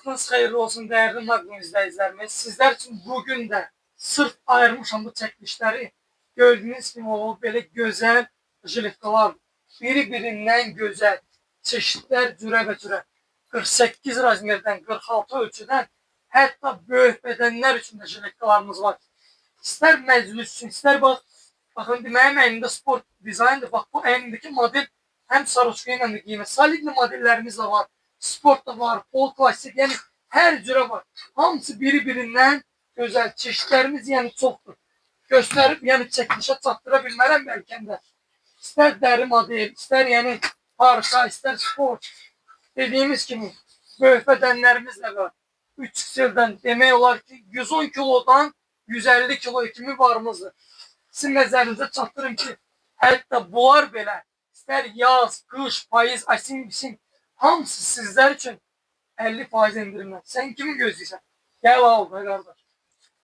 Vaxtınız xeyirli olsun değerli Magnum izləyicilərimiz. Sizler için bugün de sırf ayırmışam bu çəkilişləri. Gördüğünüz gibi o böyle güzel jiletkalar. Biri-birindən güzel. Çeşitler cürə və cürə. 48 razmerdən, 46 ölçüdən, hətta böyük bedenler için de jiletkalarımız var. İster məclis üçün, ister bakın mənim əynimdə sport dizayndır. Bak bu əynimdeki model hem saroçka ilə də giyinir. Solidli modellerimiz de var. Sport da var, pol klasik, yani her cüre var. Hamısı biri-birindən güzel. Çeşitlerimiz yani çoktur. Gösterip yani çekilişe çattıra bilmərəm belki de. İster deri model, ister yani parka, ister spor. Dediğimiz gibi böyük bedenlerimiz de var. 3 x'den demək olar ki 110 kilodan 150 kilo kimi varımızdır. Sizin nəzərinizə çatdırım ki, hətta bunlar belə, ister yaz, kış, payız, asin, bisin, hamısı sizler için 50% indirimden. Sen kimi gözləyirsən? Gel al be kardeş.